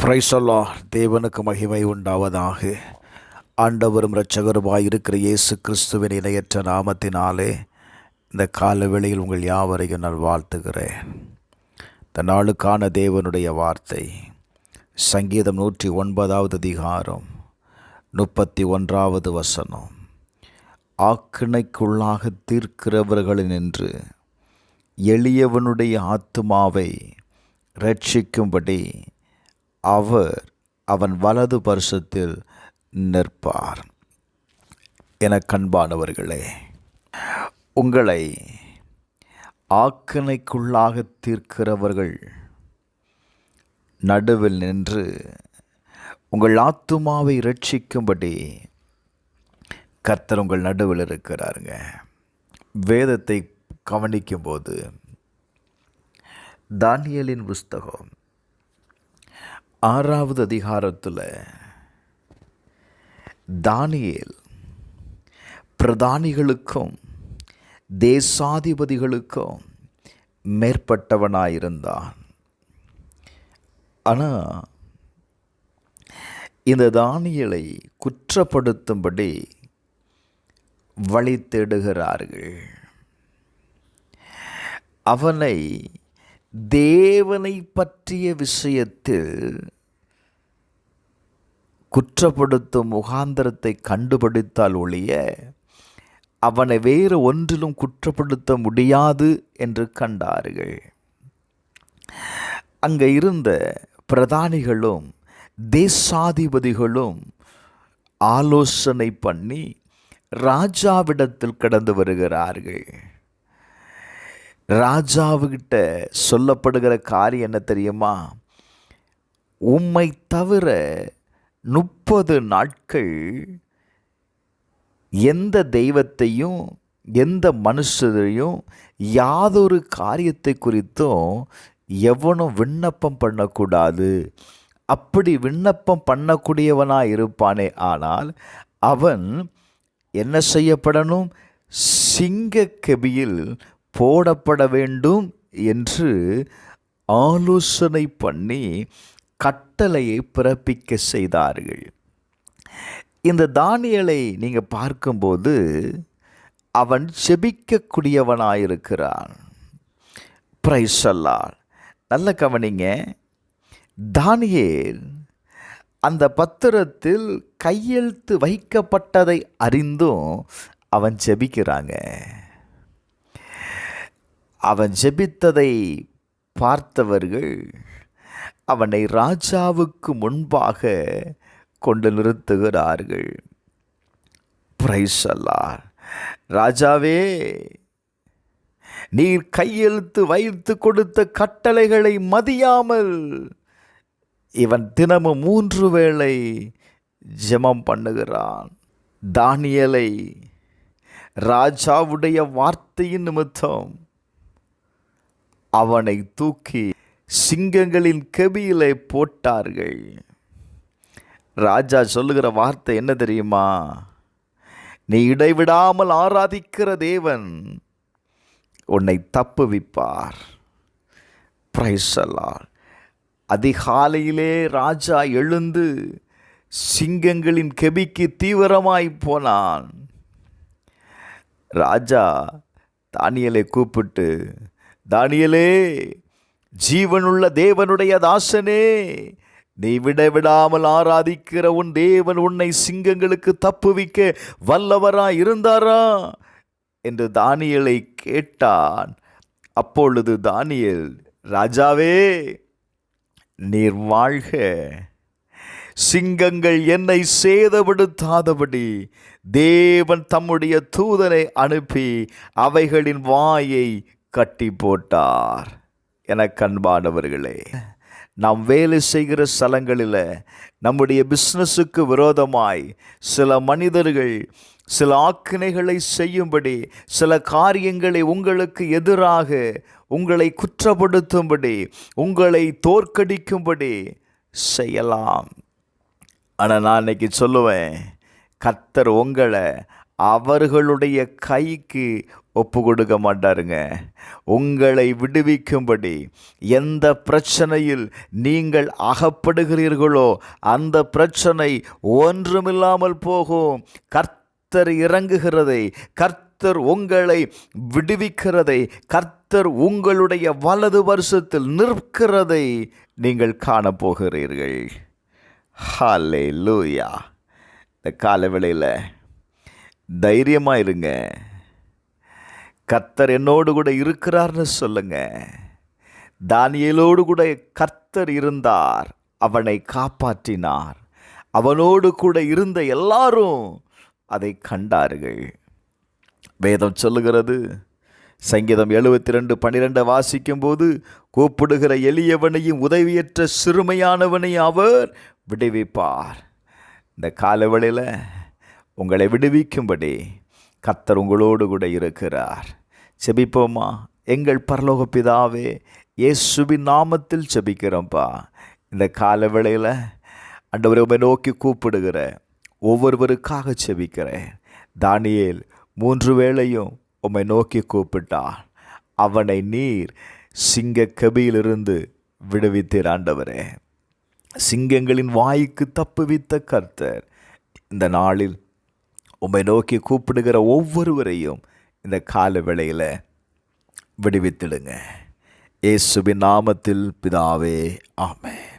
Price the Lord. தேவனுக்கு மகிமை உண்டாவதாக. ஆண்டவரும் இரட்சகருமாய் இருக்கிற இயேசு கிறிஸ்துவின் இணையற்ற நாமத்தினாலே இந்த காலவேளையில் உங்கள் யாவரையும் நான் வாழ்த்துகிறேன். இந்த நாளுக்கான தேவனுடைய வார்த்தை சங்கீதம் 109 அதிகாரம் 31 வசனம். ஆக்கினைக்குள்ளாக தீர்க்கிறவர்களினின்று எளியவனுடைய ஆத்துமாவை இரட்சிக்கும்படி அவர் அவன் வலது பரிசத்தில் நிற்பார். என கண்பானவர்களே, உங்களை ஆக்கினைக்குள்ளாக தீர்க்கிறவர்கள் நடுவில் நின்று உங்கள் ஆத்துமாவை இரட்சிக்கும்படி கர்த்தர் உங்கள் நடுவில் இருக்கிறாருங்க. வேதத்தை கவனிக்கும்போது தானியேலின் புஸ்தகம் 6வது அதிகாரத்தில் தானியேல் பிரதானிகளுக்கும் தேசாதிபதிகளுக்கும் மேற்பட்டவனாயிருந்தான். ஆனால் இந்த தானியேலை குற்றப்படுத்தும்படி வழி தேடுகிறார்கள். அவனை தேவனை பற்றிய விஷயத்தில் குற்றப்படுத்தும் முகாந்திரத்தை கண்டுபிடித்தால் ஒழிய அவனை வேறு ஒன்றிலும் குற்றப்படுத்த முடியாது என்று கண்டார்கள். அங்கே இருந்த பிரதானிகளும் தேசாதிபதிகளும் ஆலோசனை பண்ணி ராஜாவிடத்தில் கடந்து வருகிறார்கள். ராஜாவுக்கிட்ட சொல்லப்படுகிற காரியம் என்ன தெரியுமா? உம்மை தவிர 30 நாட்கள் எந்த தெய்வத்தையும் எந்த மனுஷரையும் யாதொரு காரியத்தை குறித்தும் எவனும் விண்ணப்பம் பண்ணக்கூடாது. அப்படி விண்ணப்பம் பண்ணக்கூடியவனாக இருப்பானே ஆனால் அவன் என்ன செய்யப்படணும்? சிங்கக்கெபியில் போடப்பட வேண்டும் என்று ஆலோசனை பண்ணி கட்டளையை பிறப்பிக்க செய்தார்கள். இந்த தானியேலை நீங்கள் பார்க்கும்போது அவன் ஜெபிக்கக்கூடியவனாயிருக்கிறான். Price the Lord. நல்ல கவனிங்க. தானியேல் அந்த பத்திரத்தில் கையெழுத்து வைக்கப்பட்டதை அறிந்தும் அவன் ஜெபிக்கிறாங்க. அவன் ஜெபித்ததை பார்த்தவர்கள் அவனை ராஜாவுக்கு முன்பாக கொண்டு நிறுத்துகிறார்கள். Price the Lord. ராஜாவே, நீர் கையெழுத்து வைத்து கொடுத்த கட்டளைகளை மதியாமல் இவன் தினமும் 3 வேளை ஜெபம் பண்ணுகிறான். தானியேலை ராஜாவுடைய வார்த்தையின் நிமித்தம் அவனை தூக்கி சிங்கங்களின் கெபியிலே போட்டார்கள். ராஜா சொல்லுகிற வார்த்தை என்ன தெரியுமா? நீ இடைவிடாமல் ஆராதிக்கிற தேவன் உன்னை தப்புவிப்பார். Praise the lord. அதிகாலையிலே ராஜா எழுந்து சிங்கங்களின் கெபிக்கு தீவிரமாய் போனான். ராஜா தானியேலை கூப்பிட்டு, தானியேலே, ஜீவனுள்ள தேவனுடைய தாசனே, நீ விடாமல் ஆராதிக்கிற உன் தேவன் உன்னை சிங்கங்களுக்கு தப்புவிக்க வல்லவராய் இருந்தாரா என்று தானியேலை கேட்டான். அப்பொழுது தானியேல், ராஜாவே, நீர் வாழ்க, சிங்கங்கள் என்னை சேதப்படுத்தாதபடி தேவன் தம்முடைய தூதனை அனுப்பி அவைகளின் வாயை கட்டி போட்டார். என கண்பானவர்களே, நாம் வேலை செய்கிற ஸ்தலங்களில் நம்முடைய பிஸ்னஸுக்கு விரோதமாய் சில மனிதர்கள் சில ஆக்கினைகளை செய்யும்படி, சில காரியங்களை உங்களுக்கு எதிராக உங்களை குற்றப்படுத்தும்படி, உங்களை தோற்கடிக்கும்படி செய்யலாம். ஆனால் நான் இன்னைக்கு சொல்லுவேன், கர்த்தர் உங்களை அவர்களுடைய கைக்கு ஒப்பு கொடுக்க மாட்டாருங்க. உங்களை விடுவிக்கும்படி எந்த பிரச்சனையில் நீங்கள் அகப்படுகிறீர்களோ அந்த பிரச்சனை ஒன்றுமில்லாமல் போகும். கர்த்தர் இறங்குகிறதை, கர்த்தர் உங்களை விடுவிக்கிறதை, கர்த்தர் உங்களுடைய வலது வருஷத்தில் நிற்கிறதை நீங்கள் காணப்போகிறீர்கள். ஹல்லேலூயா. இந்த காலவேளையில் தைரியமாக இருங்க. கர்த்தர் என்னோடு கூட இருக்கிறார்னு சொல்லுங்க. தானியேலோடு கூட கர்த்தர் இருந்தார், அவனை காப்பாற்றினார். அவனோடு கூட இருந்த எல்லாரும் அதை கண்டார்கள். வேதம் சொல்லுகிறது, சங்கீதம் 72:12 வாசிக்கும் போது, கூப்பிடுகிற எளியவனையும் உதவியற்ற சிறுமையானவனையும் அவர் விடுவிப்பார். இந்த காலவேளையில் உங்களை விடுவிக்கும்படி கர்த்தர் உங்களோடு கூட இருக்கிறார். செபிப்போமா? எங்கள் பரலோக பிதாவே, இயேசுவின் நாமத்தில் செபிக்கிறோம்ப்பா. இந்த காலவேளையில் ஆண்டவரே, உம்மை நோக்கி கூப்பிடுகிற ஒவ்வொருவருக்காக செபிக்கிறேன். தானியேல் 3 வேளையும் உம்மை நோக்கி கூப்பிட்டான். அவனை நீர் சிங்க கபியிலிருந்து விடுவித்தீர். ஆண்டவரே, சிங்கங்களின் வாய்க்கு தப்புவித்த கர்த்தர், இந்த நாளில் உம்மை நோக்கி கூப்பிடுகிற ஒவ்வொருவரையும் இந்த கால வேளையில் விடுவித்திடுங்க. இயேசுவின் நாமத்தில் பிதாவே, ஆமென்.